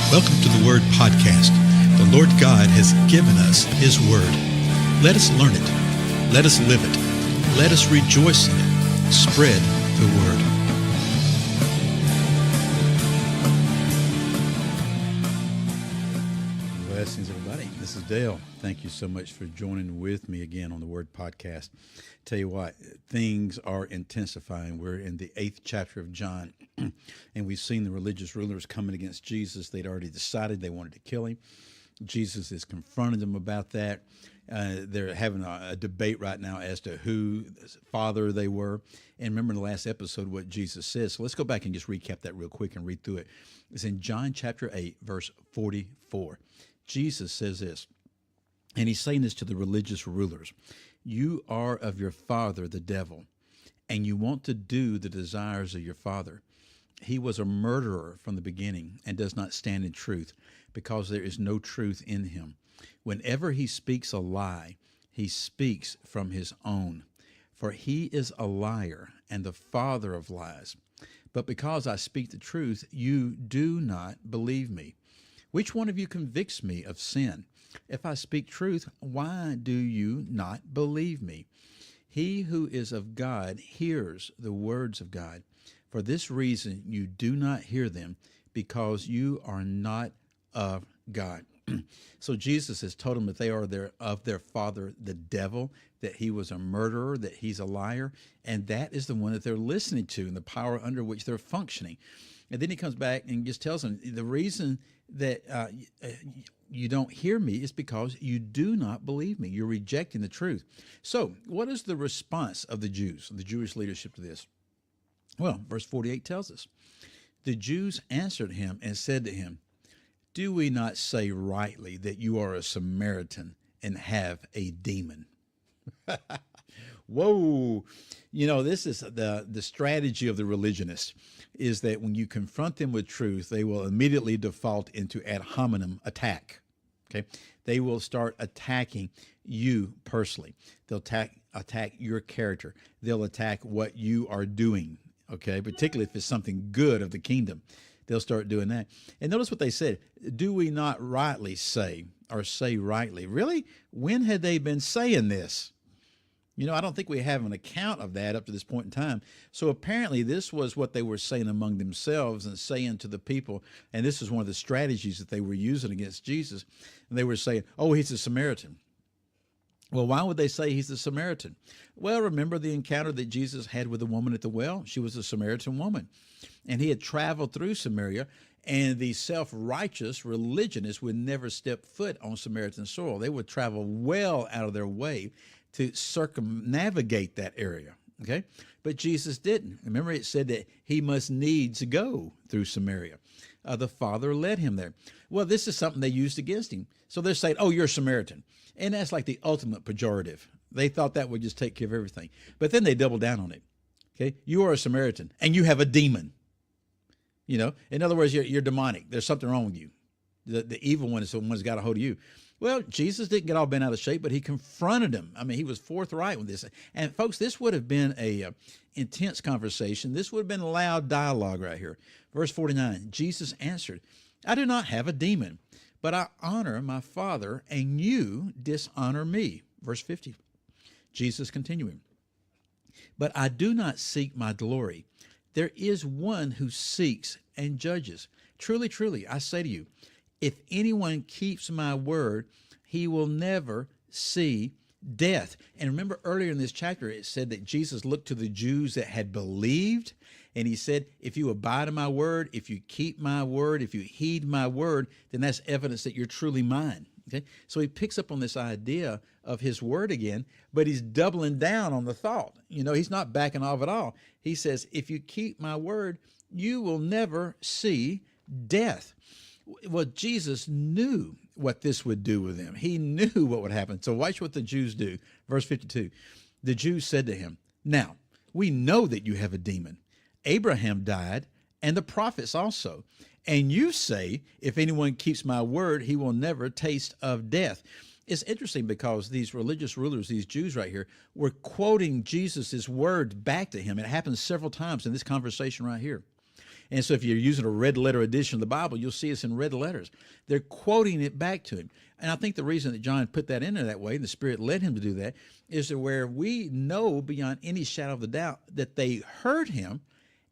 Welcome to the Word Podcast. The Lord God has given us His Word. Let us learn it. Let us live it. Let us rejoice in it. Spread the Word. Blessings, everybody. This is Dale. Thank you so much for joining with me again on the Word Podcast. Tell you what, things are intensifying. We're in the 8th chapter of John, and we've seen the religious rulers coming against Jesus. They'd already decided they wanted to kill him. Jesus has confronted them about that. They're having a debate right now as to who father they were. And remember in the last episode what Jesus says. So let's go back and just recap that real quick and read through it. It's in John chapter 8, verse 44. Jesus says this, and he's saying this to the religious rulers. You are of your father, the devil, and you want to do the desires of your father. He was a murderer from the beginning and does not stand in truth, because there is no truth in him. Whenever he speaks a lie, he speaks from his own, for he is a liar and the father of lies. But because I speak the truth, you do not believe me. Which one of you convicts me of sin? If I speak truth, why do you not believe me? He who is of God hears the words of God. For this reason you do not hear them, because you are not of God. So Jesus has told them that they are of their father, the devil, that he was a murderer, that he's a liar, and that is the one that they're listening to and the power under which they're functioning. And then he comes back and just tells them the reason that you don't hear me is because you do not believe me. You're rejecting the truth. So what is the response of the Jews, the Jewish leadership to this? Well, verse 48 tells us, the Jews answered him and said to him, do we not say rightly that you are a Samaritan and have a demon? Whoa. You know, this is the strategy of the religionists, is that when you confront them with truth, they will immediately default into ad hominem attack. Okay, they will start attacking you personally. They'll attack your character. They'll attack what you are doing. Okay, particularly if it's something good of the kingdom, they'll start doing that. And notice what they said: do we not rightly say, or say rightly? Really? When had they been saying this? You know, I don't think we have an account of that up to this point in time. So apparently this was what they were saying among themselves and saying to the people. And this is one of the strategies that they were using against Jesus. And they were saying, oh, he's a Samaritan. Well, why would they say he's a Samaritan? Well, remember the encounter that Jesus had with the woman at the well? She was a Samaritan woman. And he had traveled through Samaria, and the self-righteous religionists would never step foot on Samaritan soil. They would travel well out of their way to circumnavigate that area, okay? But Jesus didn't. Remember, it said that he must needs go through Samaria. The Father led him there. Well, this is something they used against him. So they're saying, oh, you're a Samaritan. And that's like the ultimate pejorative. They thought that would just take care of everything. But then they doubled down on it, okay? You are a Samaritan, and you have a demon. You know, in other words, you're demonic. There's something wrong with you. The evil one is the one who's got a hold of you. Well, Jesus didn't get all bent out of shape, but he confronted him. I mean, he was forthright with this. And folks, this would have been a intense conversation. This would have been loud dialogue right here. Verse 49, Jesus answered, I do not have a demon, but I honor my Father, and you dishonor me. Verse 50, Jesus continuing, but I do not seek my glory. There is one who seeks and judges. Truly, truly, I say to you, if anyone keeps my word, he will never see death. And remember earlier in this chapter, it said that Jesus looked to the Jews that had believed. And he said, if you abide in my word, if you keep my word, if you heed my word, then that's evidence that you're truly mine. Okay. So he picks up on this idea of his word again, but he's doubling down on the thought. You know, he's not backing off at all. He says, if you keep my word, you will never see death. Well, Jesus knew what this would do with them. He knew what would happen. So watch what the Jews do. Verse 52, the Jews said to him, now, we know that you have a demon. Abraham died, and the prophets also. And you say, if anyone keeps my word, he will never taste of death. It's interesting because these religious rulers, these Jews right here, were quoting Jesus' words back to him. It happens several times in this conversation right here. And so if you're using a red letter edition of the Bible, you'll see it's in red letters. They're quoting it back to him. And I think the reason that John put that in there that way, and the Spirit led him to do that, is to where we know beyond any shadow of a doubt that they heard him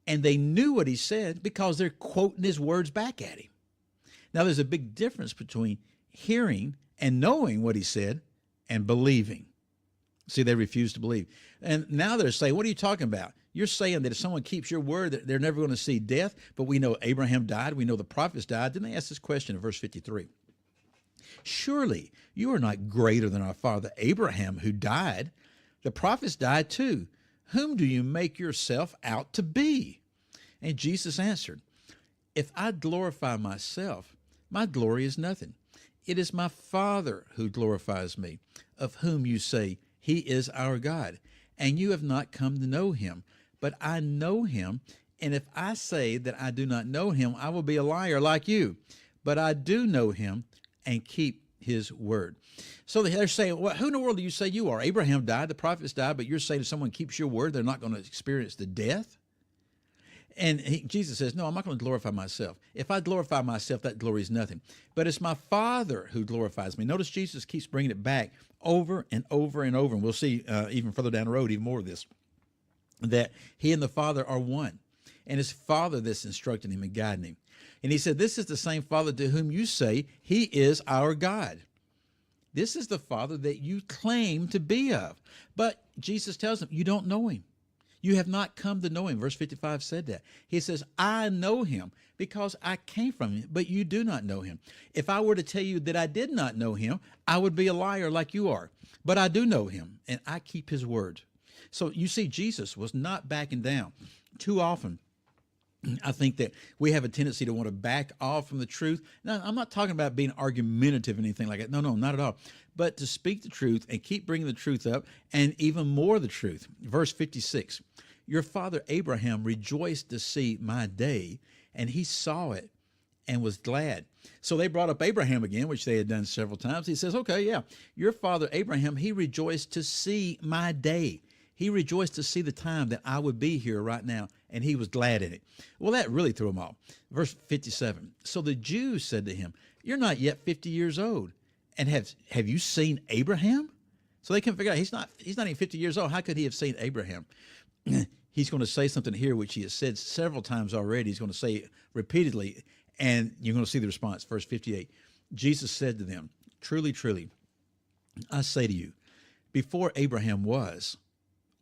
and they knew what he said because they're quoting his words back at him. Now, there's a big difference between hearing and knowing what he said and believing. See, they refuse to believe. And now they're saying, what are you talking about? You're saying that if someone keeps your word, that they're never going to see death, but we know Abraham died. We know the prophets died. Then they ask this question in verse 53. Surely you are not greater than our father Abraham, who died. The prophets died too. Whom do you make yourself out to be? And Jesus answered, if I glorify myself, my glory is nothing. It is my Father who glorifies me, of whom you say, he is our God. And you have not come to know him, but I know him. And if I say that I do not know him, I will be a liar like you. But I do know him and keep his word. So they're saying, well, who in the world do you say you are? Abraham died, the prophets died, but you're saying if someone keeps your word, they're not going to experience the death? And Jesus says, no, I'm not going to glorify myself. If I glorify myself, that glory is nothing. But it's my Father who glorifies me. Notice Jesus keeps bringing it back over and over and over. And we'll see even further down the road, even more of this, that he and the Father are one. And it's Father that's instructing him and guiding him. And he said, this is the same Father to whom you say he is our God. This is the Father that you claim to be of. But Jesus tells them, you don't know him. You have not come to know him. Verse 55 said that. He says, I know him because I came from him, but you do not know him. If I were to tell you that I did not know him, I would be a liar like you are. But I do know him, and I keep his word. So you see, Jesus was not backing down. Too often, I think that we have a tendency to want to back off from the truth. Now, I'm not talking about being argumentative or anything like that. No, not at all. But to speak the truth and keep bringing the truth up, and even more the truth. Verse 56, your father Abraham rejoiced to see my day, and he saw it and was glad. So they brought up Abraham again, which they had done several times. He says, okay, yeah, your father Abraham, he rejoiced to see my day. He rejoiced to see the time that I would be here right now, and he was glad in it. Well, that really threw him off. Verse 57, so the Jews said to him, you're not yet 50 years old, and have you seen Abraham? So they couldn't figure out, he's not even 50 years old. How could he have seen Abraham? He's going to say something here, which he has said several times already. He's going to say it repeatedly, and you're going to see the response. Verse 58, Jesus said to them, truly, truly, I say to you, before Abraham was,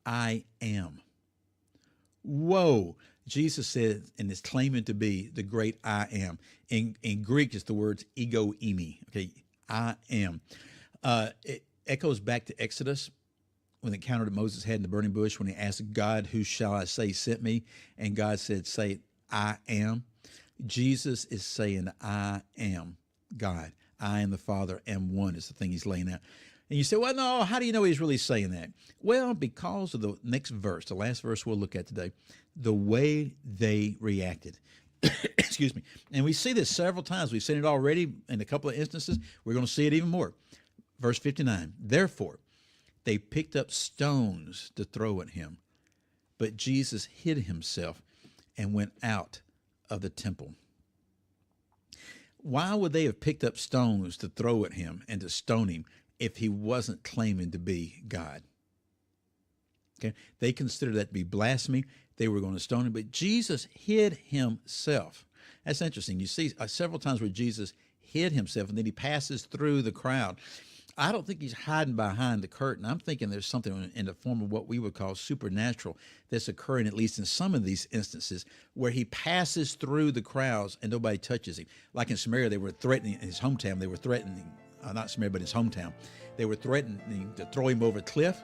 I am. Whoa. Jesus said, and is claiming to be the great I am. In Greek, it's the words ego eimi. Okay, I am. It echoes back to Exodus when the encounter that Moses had in the burning bush when he asked God, who shall I say sent me? And God said, say, I am. Jesus is saying, I am God. I and the Father am one is the thing he's laying out. And you say, well, no, how do you know he's really saying that? Well, because of the next verse, the last verse we'll look at today, the way they reacted. Excuse me. And we see this several times. We've seen it already in a couple of instances. We're going to see it even more. Verse 59, therefore, they picked up stones to throw at him, but Jesus hid himself and went out of the temple. Why would they have picked up stones to throw at him and to stone him if he wasn't claiming to be God? Okay, they considered that to be blasphemy. They were going to stone him, but Jesus hid himself. That's interesting. You see several times where Jesus hid himself, and then he passes through the crowd. I don't think he's hiding behind the curtain. I'm thinking there's something in the form of what we would call supernatural that's occurring, at least in some of these instances, where he passes through the crowds and nobody touches him. Like in Samaria, they were threatening, in his hometown, they were threatening, not Samaria, but his hometown. They were threatening to throw him over a cliff,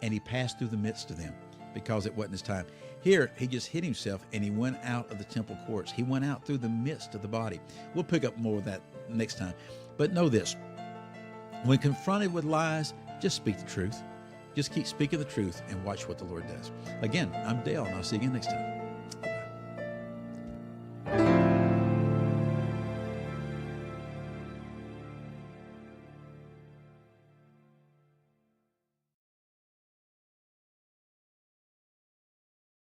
and he passed through the midst of them because it wasn't his time. Here, he just hid himself, and he went out of the temple courts. He went out through the midst of the body. We'll pick up more of that next time. But know this. When confronted with lies, just speak the truth. Just keep speaking the truth and watch what the Lord does. Again, I'm Dale, and I'll see you again next time.